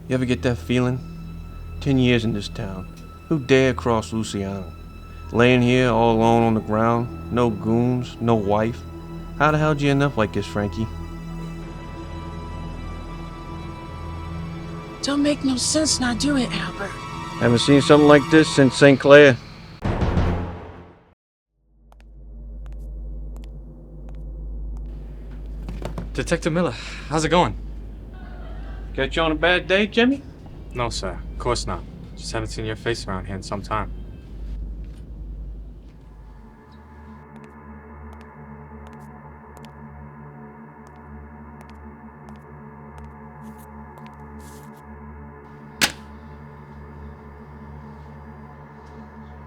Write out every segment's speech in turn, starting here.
You ever get that feeling? 10 years in this town. Who dare cross Luciano? Laying here all alone on the ground. No goons, no wife. How the hell did you end up like this, Frankie? Don't make no sense not do it, Albert. Haven't seen something like this since St. Clair. Detective Miller, how's it going? Catch you on a bad day, Jimmy? No, sir. Of course not. Just haven't seen your face around here in some time.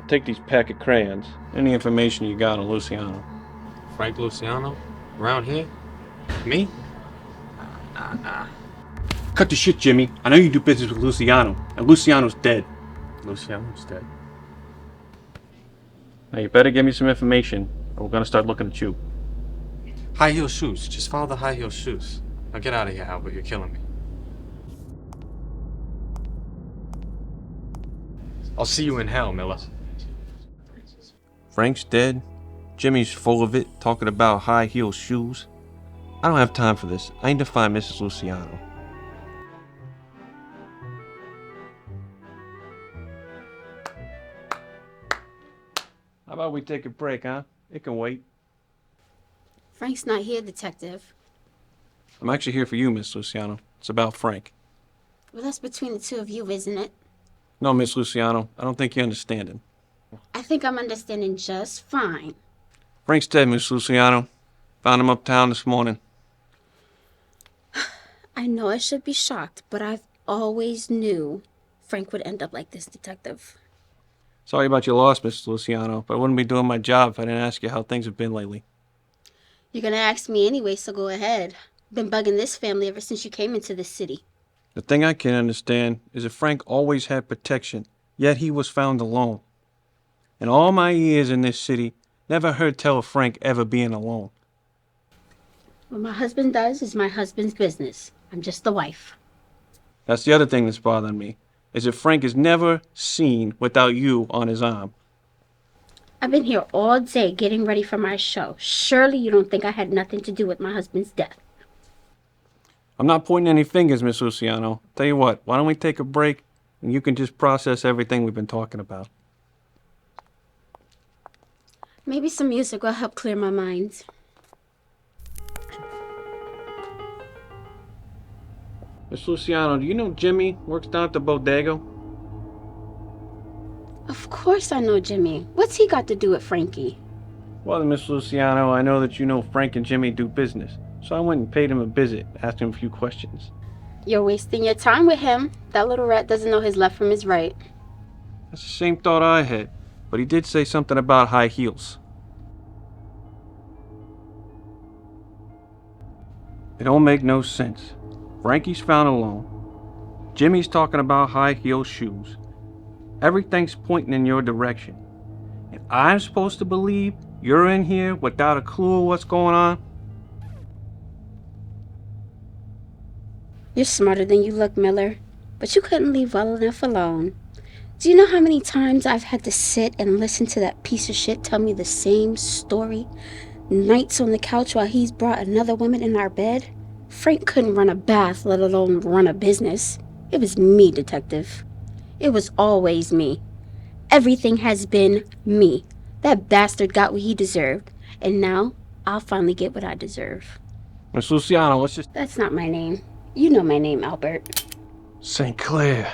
Take these pack of crayons. Any information you got on Luciano. Frank Luciano? Around here? Me? Nah. Cut the shit, Jimmy. I know you do business with Luciano, and Luciano's dead. Luciano's dead. Now you better give me some information, or we're gonna start looking at you. High heel shoes. Just follow the high heel shoes. Now get out of here, Albert. You're killing me. I'll see you in hell, Miller. Frank's dead. Jimmy's full of it, talking about high-heel shoes. I don't have time for this. I need to find Mrs. Luciano. How about we take a break, huh? It can wait. Frank's not here, Detective. I'm actually here for you, Miss Luciano. It's about Frank. Well, that's between the two of you, isn't it? No, Miss Luciano, I don't think you understand him. I think I'm understanding just fine. Frank's dead, Miss Luciano. Found him uptown this morning. I know I should be shocked, but I've always knew Frank would end up like this, Detective. Sorry about your loss, Miss Luciano, but I wouldn't be doing my job if I didn't ask you how things have been lately. You're gonna ask me anyway, so go ahead. Been bugging this family ever since you came into this city. The thing I can't understand is that Frank always had protection, yet he was found alone. In all my years in this city, never heard tell of Frank ever being alone. What my husband does is my husband's business. I'm just the wife. That's the other thing that's bothering me, is that Frank is never seen without you on his arm. I've been here all day getting ready for my show. Surely you don't think I had nothing to do with my husband's death. I'm not pointing any fingers, Miss Luciano. Tell you what, why don't we take a break and you can just process everything we've been talking about. Maybe some music will help clear my mind. Miss Luciano, do you know Jimmy works down at the bodega? Of course I know Jimmy. What's he got to do with Frankie? Well, Miss Luciano, I know that you know Frank and Jimmy do business, so I went and paid him a visit, asked him a few questions. You're wasting your time with him. That little rat doesn't know his left from his right. That's the same thought I had, but he did say something about high heels. It don't make no sense. Frankie's found alone. Jimmy's talking about high-heel shoes. Everything's pointing in your direction. And I'm supposed to believe you're in here without a clue of what's going on? You're smarter than you look, Miller. But you couldn't leave well enough alone. Do you know how many times I've had to sit and listen to that piece of shit tell me the same story? Nights on the couch while he's brought another woman in our bed? Frank couldn't run a bath, let alone run a business. It was me, Detective. It was always me. Everything has been me. That bastard got what he deserved. And now, I'll finally get what I deserve. Miss Luciano, let's just... That's not my name. You know my name, Albert. St. Clair.